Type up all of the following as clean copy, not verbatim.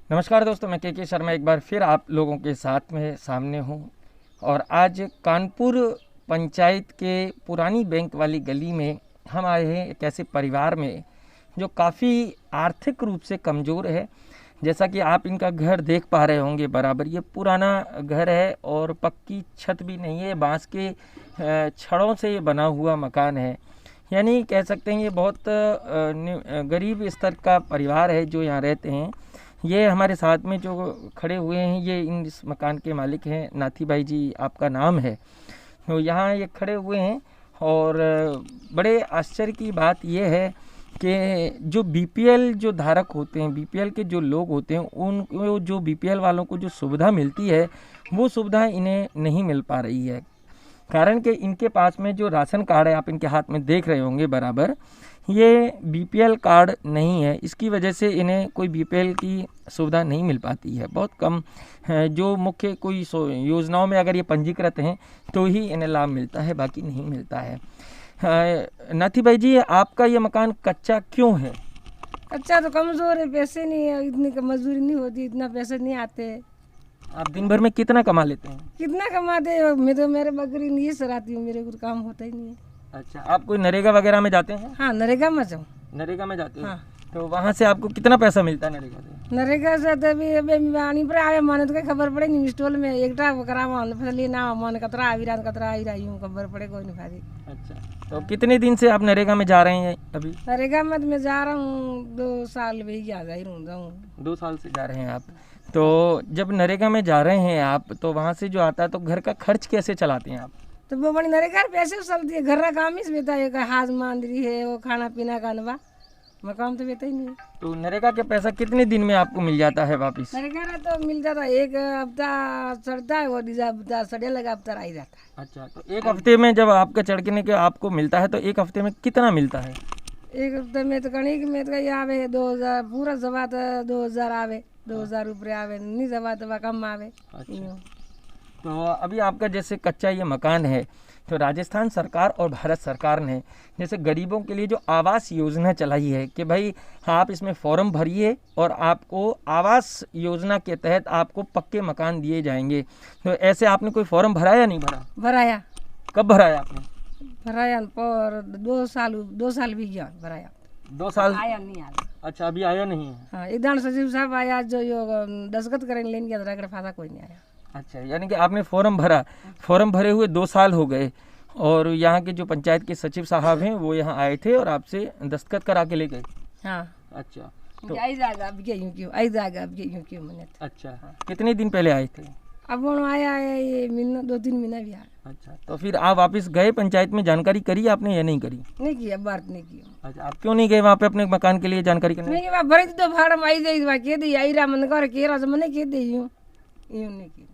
नमस्कार दोस्तों, मैं के शर्मा एक बार फिर आप लोगों के साथ में सामने हूँ। और आज कानपुर पंचायत के पुरानी बैंक वाली गली में हम आए हैं एक ऐसे परिवार में जो काफ़ी आर्थिक रूप से कमज़ोर है। जैसा कि आप इनका घर देख पा रहे होंगे, बराबर ये पुराना घर है और पक्की छत भी नहीं है, बांस के छड़ों से ये बना हुआ मकान है। यानी कह सकते हैं ये बहुत गरीब स्तर का परिवार है जो यहाँ रहते हैं। ये हमारे साथ में जो खड़े हुए हैं ये इस मकान के मालिक हैं। नाथी भाई जी आपका नाम है। तो यहाँ ये खड़े हुए हैं और बड़े आश्चर्य की बात ये है कि जो बीपीएल जो धारक होते हैं, बीपीएल के जो लोग होते हैं, उनको जो बीपीएल वालों को जो सुविधा मिलती है वो सुविधा इन्हें नहीं मिल पा रही है। कारण कि इनके पास में जो राशन कार्ड है, आप इनके हाथ में देख रहे होंगे बराबर, ये बीपीएल कार्ड नहीं है। इसकी वजह से इन्हें कोई बीपीएल की सुविधा नहीं मिल पाती है। बहुत कम है जो मुख्य कोई योजनाओं में अगर ये पंजीकृत हैं तो ही इन्हें लाभ मिलता है, बाकी नहीं मिलता है। नाथी भाई जी, आपका ये मकान कच्चा क्यों है? अच्छा तो कमजोर है, पैसे नहीं है, इतनी मजदूरी नहीं होती, इतना पैसे नहीं आते। आप दिन भर में कितना कमा लेते हैं? कितना कमाते हैं? मैं तो मेरे बकरी नहीं सराती हूँ, मेरे कुछ काम होता ही नहीं है। अच्छा, आप कोई नरेगा वगैरह में जाते हैं? हाँ, नरेगा में जाऊँ। नरेगा में जाते हैं? हाँ। तो वहाँ से आपको कितना पैसा मिलता है नरेगा से? नरेगा से तो अभी आनी पर आवे माने तो कोई खबर पड़े नहीं। स्टॉल में एक टा करावा फसल ना मन कतरा आई रही हूँ, खबर पड़े कोई नहीं भारी। अच्छा, तो कितने दिन से आप नरेगा में जा रहे हैं अभी? नरेगा में तो मैं जा रहा हूँ 2 साल भी जा रहा हूँ। 2 साल से जा रहे हैं आप। तो जब नरेगा में जा रहे हैं आप, तो वहाँ से जो आता है तो घर का खर्च कैसे चलाते हैं आप? तो वो बड़ी नरेगा पैसे चलती है, घर का काम ही बेता है, हाथ मांदरी है, वो खाना पीना का नवा मकान तो बेता ही नहीं है। तो नरेगा के पैसा कितने दिन में आपको मिल जाता है वापस? नरेगा तो मिल जाता है, एक हफ्ता चढ़ता है, वो दूसरा हफ्ता सड़े लगा हफ्ता आ जाता है। अच्छा, तो एक हफ्ते में जब आपका चढ़ने के आपको मिलता है तो एक हफ्ते में कितना मिलता है? एक हफ्ते में तो कणिक में तो आवे 2000, पूरा जवा तो 2000 आवे, 2000 ऊपर आवे, नहीं जवा तो कम आवे। अच्छा। तो अभी आपका जैसे कच्चा ये मकान है, तो राजस्थान सरकार और भारत सरकार ने जैसे गरीबों के लिए जो आवास योजना चलाई है कि भाई आप इसमें फॉर्म भरिए और आपको आवास योजना के तहत आपको पक्के मकान दिए जाएंगे। तो ऐसे आपने कोई फॉर्म भरा या नहीं भरा? भराया। कब भराया आपने? भराया पर 2 साल भी गया भराया। 2 साल आया नहीं आया। अच्छा, अभी आया नहीं है? हाँ, इधर सचिव साहब आया जो यो दस्तखत करेंगे लेने के अंदर फायदा कोई नहीं आया। अच्छा, यानी कि आपने फॉर्म भरा, फॉर्म भरे हुए 2 साल हो गए और यहाँ के जो पंचायत के सचिव साहब हैं वो यहाँ आए थे और आपसे दस्तखत करा के ले गए? हाँ। अच्छा, तो आई जाएगा अब यूं क्यों, आई जाएगा अब यूं क्यों मैंने। अच्छा, कितने दिन पहले आए थे? अब वो आया है ये महीना 2-3 महीना भी आया। अच्छा, तो फिर आप वापस गए पंचायत में, जानकारी करी आपने या नहीं करी? नहीं किया, बात नहीं किया। अच्छा, आप क्यों नहीं गए वहाँ पे अपने मकान के लिए जानकारी करने? नहीं भरे तो भाड़ा में आई जाए के दी आई रहा मन कर के रहा मैंने के दी यूं नहीं की।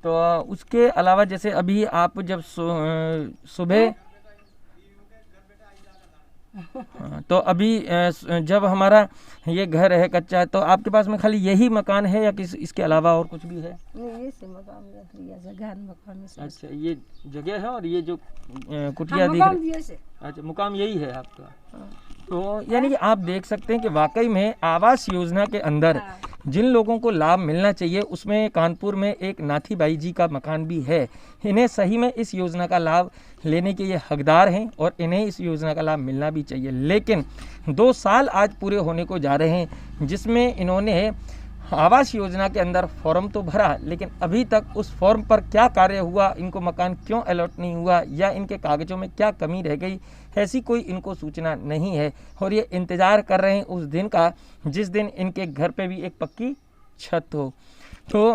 तो उसके अलावा जैसे अभी आप जब सुबह तो अभी जब हमारा ये घर है कच्चा, तो आपके पास में खाली यही मकान है या किस इसके अलावा और कुछ भी है? नहीं, ये से मकान जगह मकान में। अच्छा, ये जगह है और ये जो कुटिया दिख रही है, अच्छा मुकाम यही है आपका। तो यानी कि आप देख सकते हैं कि वाकई में आवास योजना के अंदर जिन लोगों को लाभ मिलना चाहिए उसमें कानपुर में एक नाथी बाई जी का मकान भी है। इन्हें सही में इस योजना का लाभ लेने के ये हकदार हैं और इन्हें इस योजना का लाभ मिलना भी चाहिए। लेकिन 2 साल आज पूरे होने को जा रहे हैं जिसमें इन्होंने आवास योजना के अंदर फॉर्म तो भरा, लेकिन अभी तक उस फॉर्म पर क्या कार्य हुआ, इनको मकान क्यों अलॉट नहीं हुआ या इनके कागज़ों में क्या कमी रह गई, ऐसी कोई इनको सूचना नहीं है। और ये इंतज़ार कर रहे हैं उस दिन का जिस दिन इनके घर पे भी एक पक्की छत हो। तो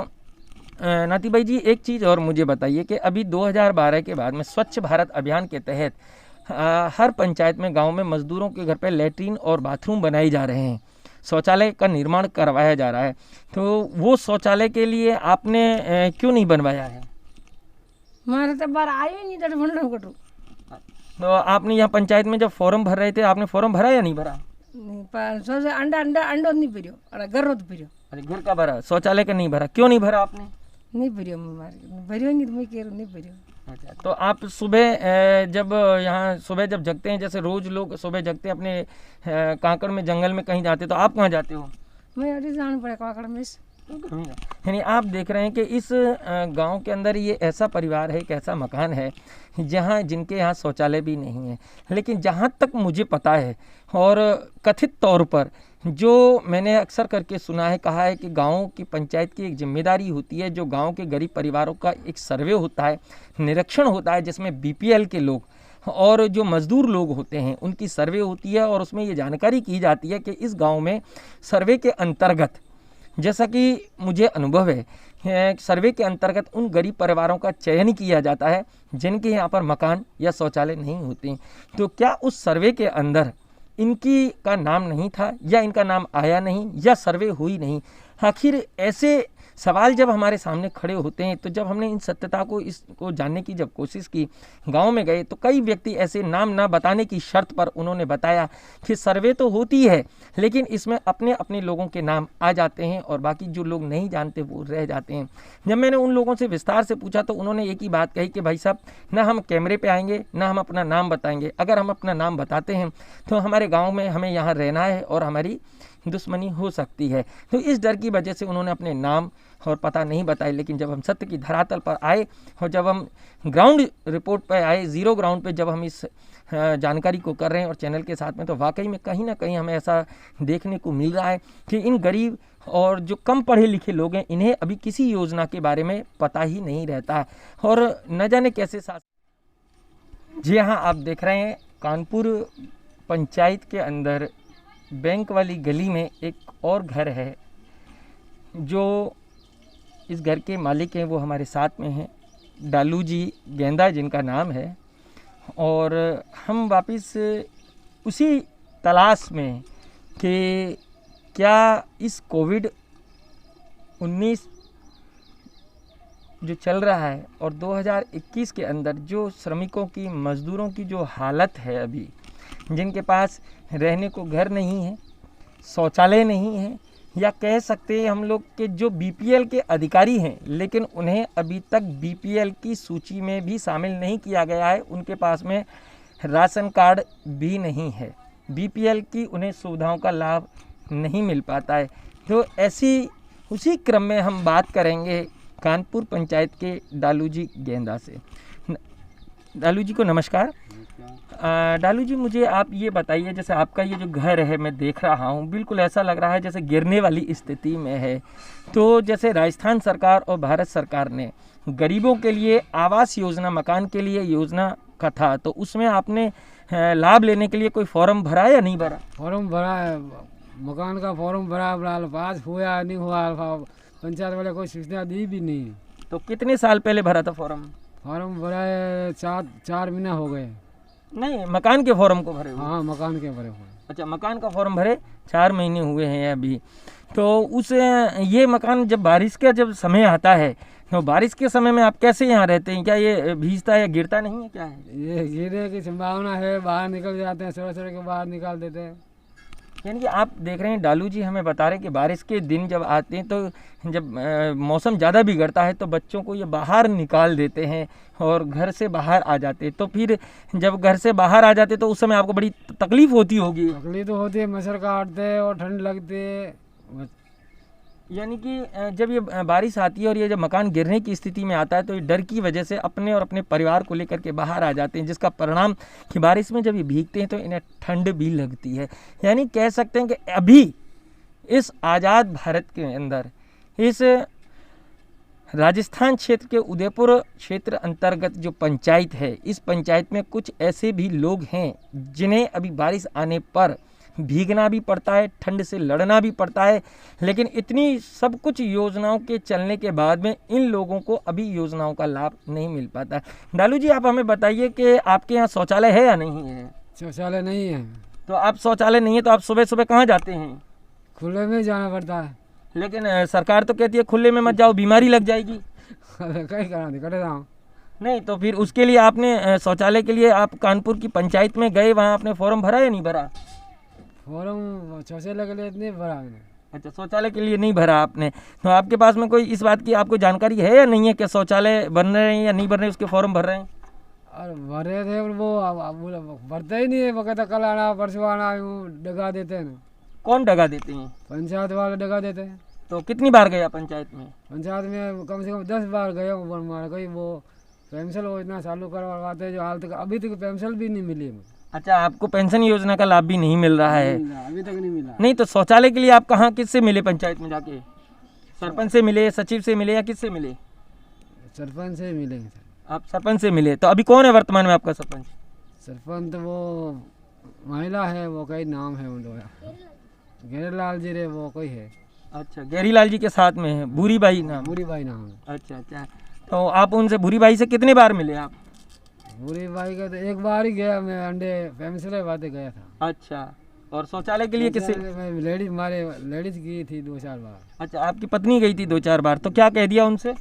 नाथी भाई जी, एक चीज़ और मुझे बताइए कि अभी 2012 के बाद में स्वच्छ भारत अभियान के तहत हर पंचायत में, गाँव में मजदूरों के घर पर लैट्रीन और बाथरूम बनाए जा रहे हैं, शौचालय का निर्माण करवाया जा रहा है। तो वो शौचालय के लिए आपने क्यों नहीं बनवाया है? हमारे तो बार आए नहीं तो तो आपने यहाँ पंचायत में जब फॉर्म भर रहे थे, आपने फॉर्म भरा या नहीं भरा? नहीं, पर सोचे अंडो नहीं पिरियो, अरे घर तो पिरियो। अरे घर का भरा, शौचालय का नहीं भरा, क्यों नहीं भरा आपने? नहीं पिरियो, भरियो नहीं तो मैं कह रहा नहीं पिरियो। अच्छा, तो आप सुबह जब यहाँ सुबह जब जगते हैं, जैसे रोज लोग सुबह जगते हैं अपने कांकड़ में जंगल में कहीं जाते, तो आप कहाँ जाते हो? मैं अभी जान पड़े काकड़ में यानी आप देख रहे हैं कि इस गांव के अंदर ये ऐसा परिवार है, एक ऐसा मकान है जहां जिनके यहाँ शौचालय भी नहीं है। लेकिन जहां तक मुझे पता है और कथित तौर पर जो मैंने अक्सर करके सुना है, कहा है कि गांव की पंचायत की एक जिम्मेदारी होती है, जो गांव के गरीब परिवारों का एक सर्वे होता है, निरीक्षण होता है, जिसमें बीपीएल के लोग और जो मज़दूर लोग होते हैं उनकी सर्वे होती है और उसमें ये जानकारी की जाती है कि इस गांव में सर्वे के अंतर्गत, जैसा कि मुझे अनुभव है, सर्वे के अंतर्गत उन गरीब परिवारों का चयन किया जाता है जिनके यहाँ पर मकान या शौचालय नहीं होते। तो क्या उस सर्वे के अंदर इनकी का नाम नहीं था, या इनका नाम आया नहीं, या सर्वे हुई नहीं? आखिर ऐसे सवाल जब हमारे सामने खड़े होते हैं, तो जब हमने इन सत्यता को इसको जानने की जब कोशिश की, गांव में गए, तो कई व्यक्ति ऐसे नाम ना बताने की शर्त पर उन्होंने बताया कि सर्वे तो होती है लेकिन इसमें अपने अपने लोगों के नाम आ जाते हैं और बाकी जो लोग नहीं जानते वो रह जाते हैं। जब मैंने उन लोगों से विस्तार से पूछा तो उन्होंने एक ही बात कही कि भाई साहब, ना हम कैमरे पे आएंगे, ना हम अपना नाम बताएंगे। अगर हम अपना नाम बताते हैं तो हमारे गाँव में हमें यहाँ रहना है और हमारी दुश्मनी हो सकती है। तो इस डर की वजह से उन्होंने अपने नाम और पता नहीं बताए। लेकिन जब हम सत्य की धरातल पर आए और जब हम ग्राउंड रिपोर्ट पर आए, जीरो ग्राउंड पे जब हम इस जानकारी को कर रहे हैं और चैनल के साथ में, तो वाकई में कहीं ना कहीं हमें ऐसा देखने को मिल रहा है कि इन गरीब और जो कम पढ़े लिखे लोग हैं, इन्हें अभी किसी योजना के बारे में पता ही नहीं रहता और न जाने कैसे साथ। जी हाँ, आप देख रहे हैं कानपुर पंचायत के अंदर बैंक वाली गली में एक और घर है। जो इस घर के मालिक हैं वो हमारे साथ में हैं, डालू जी गेंदा जिनका नाम है। और हम वापस उसी तलाश में कि क्या इस कोविड-19 जो चल रहा है और 2021 के अंदर जो श्रमिकों की, मज़दूरों की जो हालत है अभी, जिनके पास रहने को घर नहीं है, शौचालय नहीं है, या कह सकते हैं हम लोग के जो बीपीएल के अधिकारी हैं लेकिन उन्हें अभी तक बीपीएल की सूची में भी शामिल नहीं किया गया है, उनके पास में राशन कार्ड भी नहीं है, बीपीएल की उन्हें सुविधाओं का लाभ नहीं मिल पाता है। तो ऐसी उसी क्रम में हम बात करेंगे कानपुर पंचायत के डालू जी गेंदा से। डालू जी को नमस्कार। डालू जी, मुझे आप ये बताइए, जैसे आपका ये जो घर है मैं देख रहा हूँ, बिल्कुल ऐसा लग रहा है जैसे गिरने वाली स्थिति में है। तो जैसे राजस्थान सरकार और भारत सरकार ने गरीबों के लिए आवास योजना, मकान के लिए योजना का था, तो उसमें आपने लाभ लेने के लिए कोई फॉर्म भरा या नहीं भरा? फॉर्म भरा है, मकान का फॉर्म भरा, पास हुआ नहीं हुआ, पंचायत वाले कोई सूचना दी भी नहीं। तो कितने साल पहले भरा था फॉर्म? फॉर्म भरा है 4 महीना हो गए। नहीं, मकान के फॉर्म को भरे हुए? हाँ, मकान के भरे हुए। अच्छा, मकान का फॉर्म भरे 4 महीने हुए हैं अभी। तो उस ये मकान जब बारिश का जब समय आता है, तो बारिश के समय में आप कैसे यहाँ रहते हैं? क्या ये भीजता है या गिरता नहीं है, क्या है? ये गिरने की संभावना है, बाहर निकल जाते हैं, सुबह के बाहर निकाल देते हैं। यानी कि आप देख रहे हैं डालू जी हमें बता रहे हैं कि बारिश के दिन जब आते हैं, तो जब मौसम ज़्यादा बिगड़ता है तो बच्चों को ये बाहर निकाल देते हैं और घर से बाहर आ जाते हैं। तो फिर जब घर से बाहर आ जाते तो उस समय आपको बड़ी तकलीफ होती होगी? तकलीफ तो होती है, मच्छर काटते और ठंड लगती है। यानी कि जब ये बारिश आती है और ये जब मकान गिरने की स्थिति में आता है तो ये डर की वजह से अपने और अपने परिवार को लेकर के बाहर आ जाते हैं, जिसका परिणाम कि बारिश में जब ये भीगते हैं तो इन्हें ठंड भी लगती है। यानी कह सकते हैं कि अभी इस आज़ाद भारत के अंदर इस राजस्थान क्षेत्र के उदयपुर क्षेत्र अंतर्गत जो पंचायत है, इस पंचायत में कुछ ऐसे भी लोग हैं जिन्हें अभी बारिश आने पर भीगना भी पड़ता है, ठंड से लड़ना भी पड़ता है। लेकिन इतनी सब कुछ योजनाओं के चलने के बाद में इन लोगों को अभी योजनाओं का लाभ नहीं मिल पाता है। डालू जी, आप हमें बताइए कि आपके यहाँ शौचालय है या नहीं है? शौचालय नहीं है। तो आप शौचालय नहीं है तो आप सुबह सुबह कहाँ जाते हैं? खुले में जाना पड़ता है। लेकिन सरकार तो कहती है खुले में मत जाओ, बीमारी लग जाएगी। कहीं करा दे, कटे जाओ। नहीं, तो फिर उसके लिए आपने शौचालय के लिए आप कानपुर की पंचायत में गए, वहाँ आपने फॉर्म भरा या नहीं भरा? फॉर्म शौचालय के लिए नहीं भरा मैंने। अच्छा, शौचालय के लिए नहीं भरा आपने। तो आपके पास में कोई इस बात की आपको जानकारी है या नहीं है कि शौचालय बन रहे हैं या नहीं बन रहे, उसके फॉर्म भर रहे हैं? और भर रहे थे, वो भरते ही नहीं है, वो कहता कल आना परसों आना, यूँ डगा देते हैं। कौन दगा देते हैं? पंचायत वाले दगा देते हैं। तो कितनी बार गया पंचायत में? पंचायत में कम से कम 10 बार गए हूँ, मारा कहीं वो पेंशन वो इतना चालू करवाते हैं जो हाल तक अभी तक पेंशन भी नहीं मिली है मुझे। अच्छा, आपको पेंशन योजना का लाभ भी नहीं मिल रहा है? अभी तक नहीं मिला। नहीं, तो शौचालय के लिए आप कहाँ किससे मिले पंचायत में जाके? सरपंच से मिले, सचिव से मिले या किससे मिले? सरपंच से मिलेंगे सर। आप सरपंच से मिले। तो अभी कौन है वर्तमान में आपका सरपंच? सरपंच तो वो महिला है, वो कई नाम है उनका, घेरेलाल जी रे वो कोई है। अच्छा, गहरीलाल जी के साथ में है, भूरी बाई नाम? भूरी बाई नाम है। अच्छा अच्छा, तो आप उनसे भूरी बाई से कितने बार मिले आप? भूरी बाई का तो एक बार ही गया मैं, अंडे फैमिली बातें गया था। अच्छा, और शौचालय के लिए किसे? मैं लेडीज मारे लेडीज की थी 2-4 बार। अच्छा, आपकी पत्नी गई थी 2-4 बार, तो क्या कह दिया उनसे?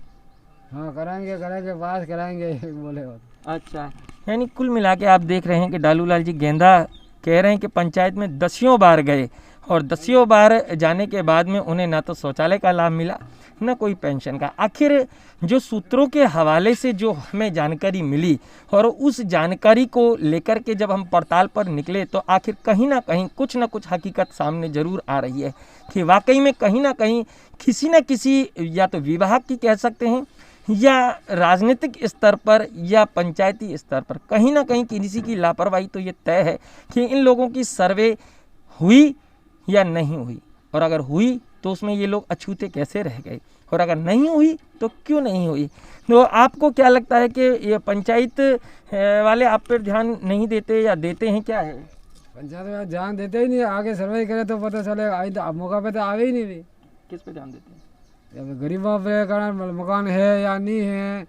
हाँ कराएंगे कराएंगे पास कराएंगे बोले वो। अच्छा, यानी कुल मिला के आप देख रहे हैं कि डालूलाल जी गेंदा कह रहे हैं कि पंचायत में 10 बार गए और 10 बार जाने के बाद में उन्हें ना तो शौचालय का लाभ मिला न कोई पेंशन का। आखिर जो सूत्रों के हवाले से जो हमें जानकारी मिली और उस जानकारी को लेकर के जब हम पड़ताल पर निकले तो आखिर कहीं ना कहीं कुछ ना कुछ हकीकत सामने ज़रूर आ रही है कि वाकई में कहीं ना कहीं किसी न किसी या तो विभाग की कह सकते हैं या राजनीतिक स्तर पर या पंचायती स्तर पर कहीं ना कहीं किसी की लापरवाही तो ये तय है कि इन लोगों की सर्वे हुई या नहीं हुई, और अगर हुई तो उसमें ये लोग अछूते कैसे रह गए, और अगर नहीं हुई तो क्यों नहीं हुई। तो आपको क्या लगता है कि ये पंचायत वाले आप पर ध्यान नहीं देते या देते हैं, क्या है? पंचायत में ध्यान देते ही नहीं, आगे सर्वे करे तो पता चले, आई तो मौका पे तो आवे ही नहीं भी। किस पे ध्यान देते हैं? गरीबों पे कारण मकान है या नहीं है,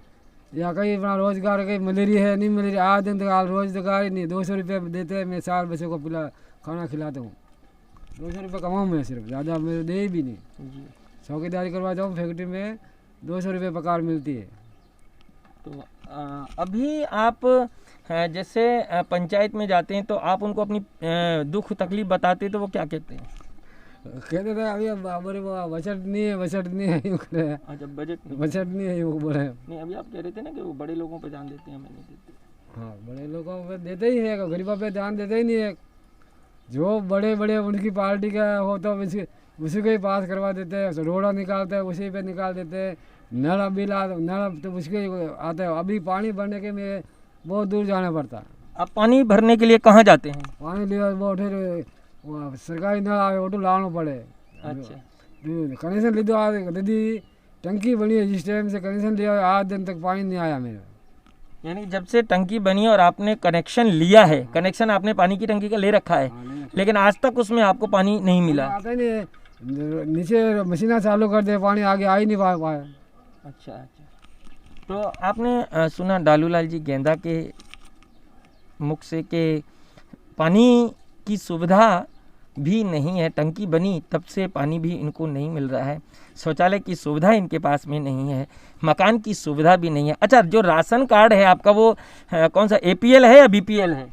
या कहीं अपना रोजगार कहीं मलेरी है नहीं मलेरी, आज दिन तक रोजगार ही नहीं। 200 रुपये देते हैं, मैं 4 बच्चों को खाना खिलाता हूँ। 200 रुपये कमाऊँ मैं, सिर्फ ज़्यादा मेरे दे भी नहीं जी। चौकीदारी करवा जाऊँ फैक्ट्री में 200 रुपये पगार मिलती है। तो अभी आप जैसे पंचायत में जाते हैं तो आप उनको अपनी दुख तकलीफ बताते हैं तो वो क्या कहते हैं? कहते थे अभी हमारे वो बजट नहीं है, बजट नहीं है, यूँ करे। अच्छा, बजट नहीं है यूँ बोले। नहीं, अभी आप कह रहे थे ना कि वो बड़े लोगों पे ध्यान देते हैं, मैं नहीं देते। हाँ, बड़े लोगों पे देते ही है, गरीबों पे ध्यान देते ही नहीं है। जो बड़े बड़े उनकी पार्टी का हो तो उसी को ही पास करवा देते हैं, रोड़ा निकालते हैं उसी पे निकाल देते हैं, नल बिल नल तो उसके ही आता है। अभी पानी भरने के लिए बहुत दूर जाना पड़ता है। आप पानी भरने के लिए कहाँ जाते हैं? पानी लिया वो सरकारी नल आवे वो तो लाना पड़े। अच्छा, कनेक्शन लीधो आज दीदी टंकी बनी है, जिस टाइम से कनेक्शन लिया आज दिन तक पानी नहीं आया मेरा। यानी जब से टंकी बनी और आपने कनेक्शन लिया है, कनेक्शन आपने पानी की टंकी का ले रखा है, लेकिन आज तक उसमें आपको पानी नहीं मिला? आता ही नहीं, नीचे मशीना चालू कर दे, पानी आगे आ ही नहीं पाया। अच्छा अच्छा, तो आपने सुना डालूलाल जी गेंदा के मुख से कि पानी की सुविधा भी नहीं है, टंकी बनी तब से पानी भी इनको नहीं मिल रहा है, शौचालय की सुविधा इनके पास में नहीं है, मकान की सुविधा भी नहीं है। अच्छा, जो राशन कार्ड है आपका वो कौन सा APL है या BPL है?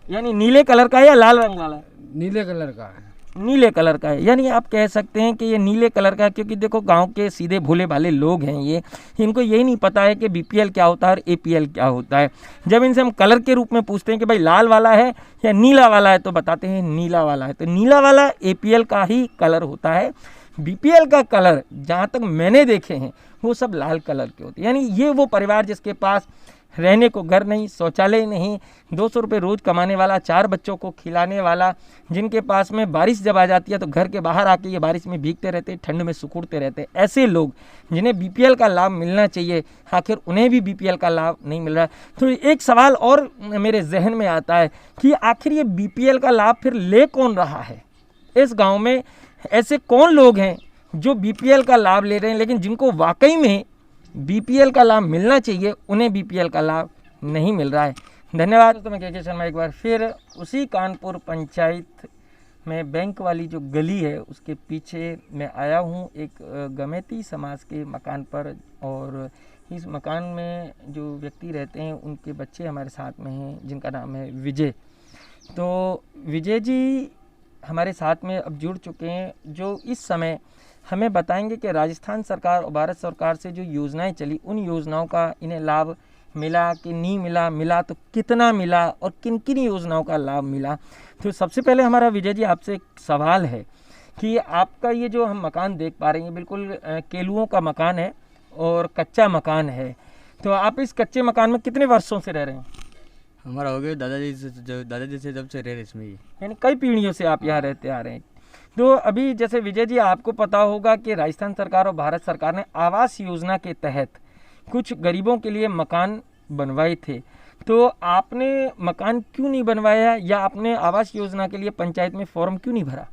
यानी नीले कलर का है या लाल रंग वाला? नीले कलर का है। नीले कलर का है, यानी आप कह सकते हैं कि ये नीले कलर का है, क्योंकि देखो गांव के सीधे भोले भाले लोग हैं ये, इनको यही नहीं पता है कि BPL क्या होता है और APL क्या होता है। जब इनसे हम कलर के रूप में पूछते हैं कि भाई लाल वाला है या नीला वाला है, तो बताते हैं नीला वाला है। तो नीला वाला APL का ही कलर होता है। BPL का कलर जहाँ तक मैंने देखे हैं वो सब लाल कलर के होते हैं। यानी ये वो परिवार जिसके पास रहने को घर नहीं, शौचालय नहीं, 200 रुपये रोज़ कमाने वाला, 4 बच्चों को खिलाने वाला, जिनके पास में बारिश जब आ जाती है तो घर के बाहर आके ये बारिश में भीगते रहते, ठंड में सुकुड़ते रहते, ऐसे लोग जिन्हें BPL का लाभ मिलना चाहिए, आखिर उन्हें भी BPL का लाभ नहीं मिल रहा। तो एक सवाल और मेरे जहन में आता है कि आखिर ये BPL का लाभ फिर ले कौन रहा है? इस गाँव में ऐसे कौन लोग हैं जो BPL का लाभ ले रहे हैं, लेकिन जिनको वाकई में BPL का लाभ मिलना चाहिए उन्हें BPL का लाभ नहीं मिल रहा है। धन्यवाद। तो मैं के शर्मा एक बार फिर उसी कानपुर पंचायत में बैंक वाली जो गली है उसके पीछे मैं आया हूँ, एक गमेती समाज के मकान पर, और इस मकान में जो व्यक्ति रहते हैं उनके बच्चे हमारे साथ में हैं जिनका नाम है विजय। तो विजय जी हमारे साथ में अब जुड़ चुके हैं, जो इस समय हमें बताएंगे कि राजस्थान सरकार और भारत सरकार से जो योजनाएं चली उन योजनाओं का इन्हें लाभ मिला कि नहीं मिला, मिला तो कितना मिला और किन किन योजनाओं का लाभ मिला। तो सबसे पहले हमारा विजय जी आपसे एक सवाल है कि आपका ये जो हम मकान देख पा रहे हैं बिल्कुल केलुओं का मकान है और कच्चा मकान है, तो आप इस कच्चे मकान में कितने वर्षों से रह रहे हैं? हमारा हो गया दादाजी से जब से रह रहे इसमें ही। यानी कई पीढ़ियों से आप यहाँ रहते आ रहे हैं। तो अभी जैसे विजय जी आपको पता होगा कि राजस्थान सरकार और भारत सरकार ने आवास योजना के तहत कुछ गरीबों के लिए मकान बनवाए थे, तो आपने मकान क्यों नहीं बनवाया या आपने आवास योजना के लिए पंचायत में फॉर्म क्यों नहीं भरा?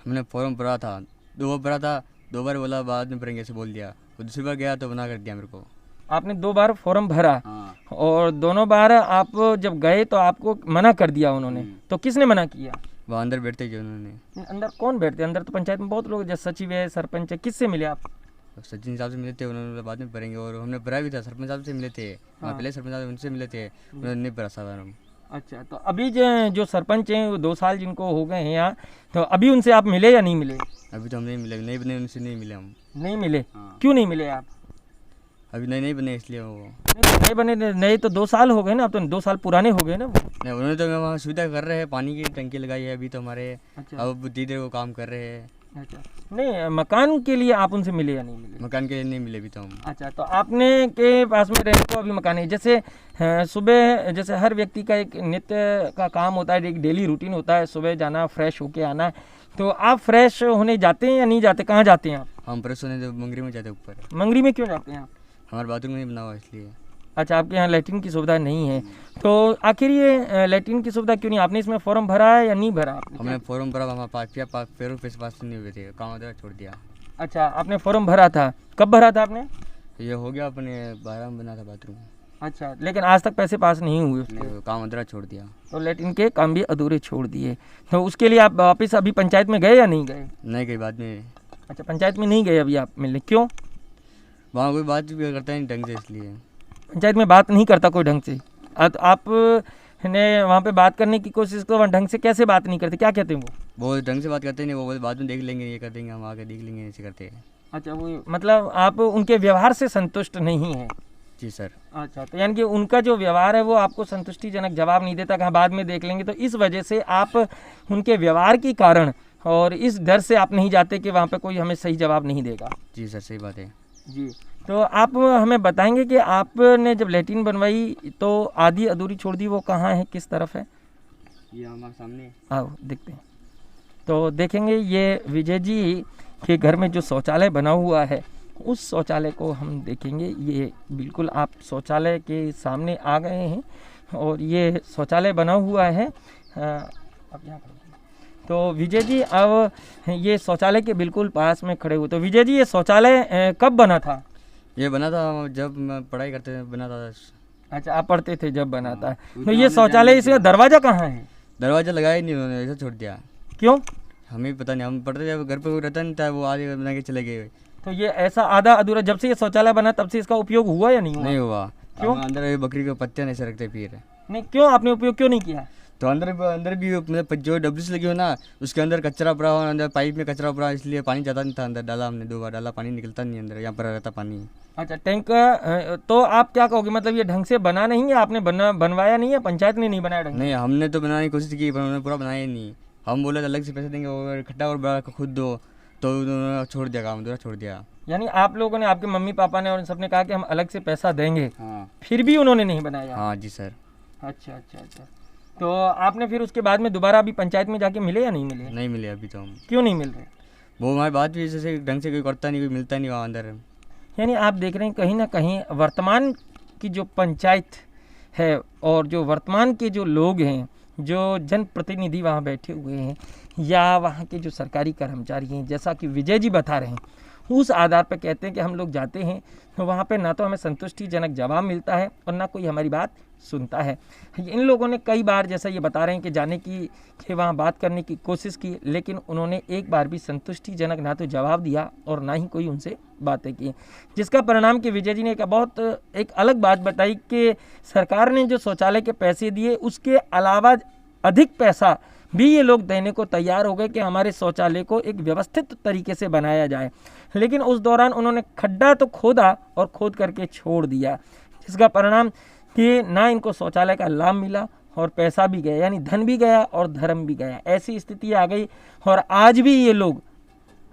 हमने फॉर्म भरा था, 2 बार भरा था, 2 बार बोला बाद में भरेंगे ऐसे बोल दिया, दूसरी बार गया तो मना कर दिया मेरे को। आपने 2 बार फॉर्म भरा हाँ। और दोनों बार आप जब गए तो आपको मना कर दिया उन्होंने, तो किसने मना किया? वहाँ अंदर बैठते जो उन्होंने। अंदर कौन बैठते? अंदर तो पंचायत में बहुत लोग, जैसे सचिव है, सरपंच है, किससे मिले आप? सचिन साहब से मिले थे, उन्होंने बोला बाद में भरेंगे, और हमने भरा भी था, सरपंच साहब से मिले थे। हाँ। पहले सरपंच साहब उनसे मिले थे, उन्होंने नहीं भरा साहब। अच्छा, तो अभी जो सरपंच हैं वो 2 साल जिनको हो गए हैं यहाँ, तो अभी उनसे आप मिले या नहीं मिले? अभी तो हम नहीं मिले, नहीं बने उनसे नहीं मिले हम। नहीं मिले? हाँ। क्यों नहीं मिले आप? अभी नहीं बने इसलिए वो नहीं बने, नहीं तो 2 साल हो गए ना, अब तो 2 साल पुराने हो गए ना वो। नहीं, उन्होंने तो वहाँ सुविधा कर रहे हैं, पानी की टंकी लगाई है अभी तो हमारे। अच्छा। अब धीरे वो काम कर रहे हैं। अच्छा, नहीं मकान के लिए आप उनसे मिले या नहीं मिले? मकान के लिए नहीं मिले अभी तो हम। अच्छा, तो आपने के पास में रहने को अभी मकान है, जैसे सुबह जैसे हर व्यक्ति का एक नित्य का काम होता है, एक डेली रूटीन होता है, सुबह जाना, फ्रेश होके आना, तो आप फ्रेश होने जाते हैं या नहीं जाते? कहाँ जाते हैं आप? हम फ्रेश होने तो मंगरी में जाते ऊपर। मंगरी में क्यों जाते हैं आप? हमारा बाथरूम नहीं बना हुआ इसलिए। अच्छा, आपके यहाँ लैट्रिन की सुविधा नहीं है, तो आखिर ये लैट्रिन की सुविधा क्यों नहीं? आपने इसमें फॉर्म भरा है या नहीं भरा आपने? हमने फॉर्म भरा, हमारे पास पैरों पैसे पास नहीं हुए थे, काम आधा छोड़ दिया। अच्छा, आपने फॉर्म भरा था, कब भरा था आपने? ये हो गया अपने 12 में बना था बाथरूम। अच्छा, लेकिन आज तक पैसे पास नहीं हुए उसके, नहीं, काम अधूरा छोड़ दिया। तो लैट्रिन के काम भी अधूरे छोड़ दिए, तो उसके लिए आप वापस अभी पंचायत में गए या नहीं गए? नहीं गई बाद में। अच्छा, पंचायत में नहीं गए अभी आप मिलने, क्यों? वहाँ कोई बात भी करता नहीं ढंग से, इसलिए। पंचायत में बात नहीं करता कोई ढंग से? तो आप ने वहाँ पे बात करने की कोशिश करो, वहाँ ढंग से कैसे बात नहीं करते, क्या कहते हैं वो ढंग से बात करते नहीं, वो बोले बाद में देख लेंगे, ये कर देंगे, हम आके देख लेंगे, ऐसे करते हैं। अच्छा, वो मतलब आप उनके व्यवहार से संतुष्ट नहीं हैं? जी सर। अच्छा, तो यानी कि उनका जो व्यवहार है वो आपको संतुष्टिजनक जवाब नहीं देता, कहाँ बाद में देख लेंगे, तो इस वजह से आप उनके व्यवहार के कारण और इस डर से आप नहीं जाते कि वहाँ पे कोई हमें सही जवाब नहीं देगा। जी सर, सही बात है जी। तो आप हमें बताएंगे कि आपने जब लैट्रिन बनवाई तो आधी अधूरी छोड़ दी, वो कहाँ है, किस तरफ है? ये हमारे सामने। आओ देखते हैं। तो देखेंगे ये विजय जी के घर में जो शौचालय बना हुआ है, उस शौचालय को हम देखेंगे। ये बिल्कुल आप शौचालय के सामने आ गए हैं और ये शौचालय बना हुआ है। अब यहाँ तो विजय जी, अब ये शौचालय के बिल्कुल पास में खड़े हुए, तो विजय जी ये शौचालय कब बना था? ये बना था जब मैं पढ़ाई करते थे, बना था। अच्छा, आप पढ़ते थे जब बना था। तो ये शौचालय, इसका दरवाजा कहाँ है? दरवाजा लगाया नहीं उन्होंने, ऐसा छोड़ दिया। क्यों? हमें पता नहीं, हम पढ़ते थे, घर पे कोई रहता नहीं था, वो आगे बना के चले गए। तो ये ऐसा आधा अधूरा, जब से ये शौचालय बना तब से इसका उपयोग हुआ या नहीं हुआ? नहीं हुआ। क्यों? अंदर बकरी के पत्ते नहीं से रखते फिर। नहीं, क्यों आपने उपयोग क्यों नहीं किया? तो अंदर भी मतलब जो डब्ल्यूसी लगी हो ना, उसके अंदर कचरा पड़ा हो, अंदर पाइप में कचरा पड़ा, इसलिए पानी जाता नहीं था अंदर। डाला हमने 2 बार डाला, पानी निकलता नहीं अंदर, यहाँ पर रहता पानी। अच्छा, टैंक, तो आप क्या कहोगे, मतलब ये ढंग से बना नहीं है, आपने बनवाया नहीं है, पंचायत ने नहीं बनाया ढंग से? नहीं, हमने तो बनाने की कोशिश की पर उन्होंने पूरा बनाया ही नहीं। हम बोले अलग से पैसे देंगे, और इकट्ठा और बड़ा खुद दो, तो उन्होंने छोड़ दिया, काम दूसरा छोड़ दिया। यानी आप लोगों ने, आपके मम्मी पापा ने और सबने कहा कि हम अलग से पैसा देंगे, हाँ। फिर भी उन्होंने नहीं बनाया? हाँ जी सर। अच्छा अच्छा अच्छा। तो आपने फिर उसके बाद में दोबारा अभी पंचायत में जाके मिले या नहीं मिले? नहीं मिले अभी तो हम। क्यों नहीं मिल रहे? वो हमारी बात भी जैसे ढंग से कोई करता नहीं, कोई मिलता नहीं वहाँ अंदर। यानी आप देख रहे हैं कहीं ना कहीं वर्तमान की जो पंचायत है और जो वर्तमान के जो लोग हैं, जो जनप्रतिनिधि वहाँ बैठे हुए हैं या वहाँ के जो सरकारी कर्मचारी हैं, जैसा कि विजय जी बता रहे हैं, उस आधार पर कहते हैं कि हम लोग जाते हैं तो वहाँ पे ना तो हमें संतुष्टिजनक जवाब मिलता है और ना कोई हमारी बात सुनता है। इन लोगों ने कई बार, जैसा ये बता रहे हैं, कि जाने की कि वहाँ बात करने की कोशिश की, लेकिन उन्होंने एक बार भी संतुष्टिजनक ना तो जवाब दिया और ना ही कोई उनसे बातें की, जिसका परिणाम कि विजय जी ने एक अलग बात बताई कि सरकार ने जो शौचालय के पैसे दिए उसके अलावा अधिक पैसा भी ये लोग देने को तैयार हो गए कि हमारे शौचालय को एक व्यवस्थित तरीके से बनाया जाए। लेकिन उस दौरान उन्होंने खड्डा तो खोदा और खोद करके छोड़ दिया, जिसका परिणाम कि ना इनको शौचालय का लाभ मिला और पैसा भी गया, यानी धन भी गया और धर्म भी गया। ऐसी स्थिति आ गई और आज भी ये लोग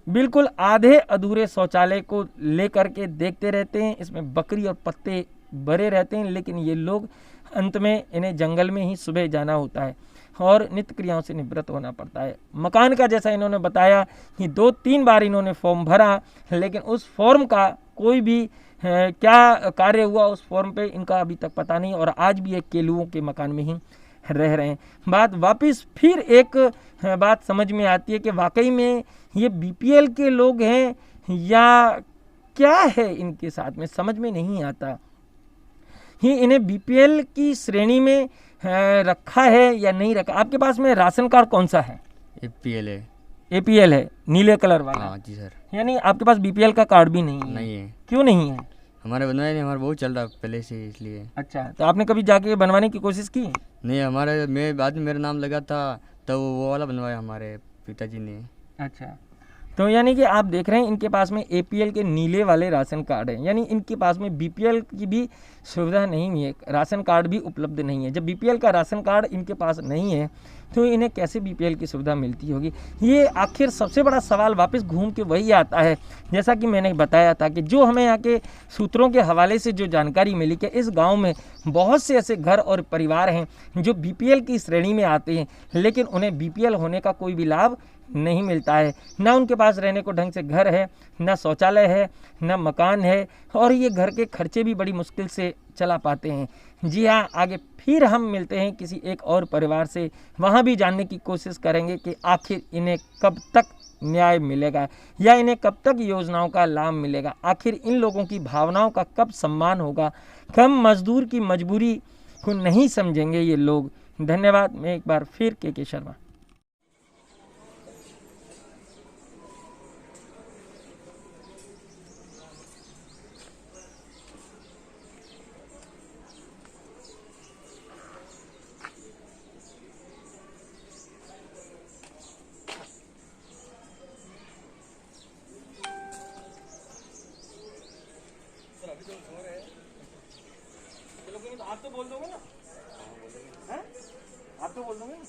बिल्कुल आधे अधूरे शौचालय को लेकर के देखते रहते हैं, इसमें बकरी और पत्ते भरे रहते हैं, लेकिन ये लोग अंत में इन्हें जंगल में ही सुबह जाना होता है और नित्य क्रियाओं से निवृत्त होना पड़ता है। मकान का जैसा इन्होंने बताया कि 2-3 बार इन्होंने फॉर्म भरा, लेकिन उस फॉर्म का कोई भी क्या कार्य हुआ उस फॉर्म पे इनका अभी तक पता नहीं, और आज भी एक केलुओं के मकान में ही रह रहे हैं। बात वापस फिर एक बात समझ में आती है कि वाकई में ये बीपीएल के लोग हैं या क्या है इनके साथ में, समझ में नहीं आता। ही इन्हें बीपीएल की श्रेणी में रखा है या नहीं रखा। आपके पास में राशन कार्ड कौन सा है? एपीएल है। एपीएल है, नीले कलर वाला। हाँ जी सर। यानी आपके पास बीपीएल का कार्ड भी नहीं है? नहीं है। क्यों नहीं है? हमारे बनवाया नहीं, हमारा बहुत चल रहा पहले से, इसलिए। अच्छा, तो आपने कभी जाके बनवाने की कोशिश की? नहीं, हमारे मैं बाद में मेरा नाम लगा था तो वो वाला बनवाया हमारे पिताजी ने। अच्छा, तो यानी कि आप देख रहे हैं इनके पास में एपीएल के नीले वाले राशन कार्ड हैं, यानी इनके पास में बीपीएल की भी सुविधा नहीं है, राशन कार्ड भी उपलब्ध नहीं है। जब बीपीएल का राशन कार्ड इनके पास नहीं है तो इन्हें कैसे बीपीएल की सुविधा मिलती होगी? ये आखिर सबसे बड़ा सवाल वापस घूम के वही आता है, जैसा कि मैंने बताया था कि जो हमें यहाँ के सूत्रों के हवाले से जो जानकारी मिली कि इस गाँव में बहुत से ऐसे घर और परिवार हैं जो बीपीएल की श्रेणी में आते हैं, लेकिन उन्हें बीपीएल होने का कोई भी लाभ नहीं मिलता है। ना उनके पास रहने को ढंग से घर है, ना शौचालय है, ना मकान है, और ये घर के खर्चे भी बड़ी मुश्किल से चला पाते हैं। जी हाँ, आगे फिर हम मिलते हैं किसी एक और परिवार से, वहाँ भी जानने की कोशिश करेंगे कि आखिर इन्हें कब तक न्याय मिलेगा या इन्हें कब तक योजनाओं का लाभ मिलेगा, आखिर इन लोगों की भावनाओं का कब सम्मान होगा, कम मजदूर की मजबूरी को नहीं समझेंगे ये लोग। धन्यवाद। मैं एक बार फिर के शर्मा। आप तो बोल दोगे ना? आप तो बोल दोगे ना?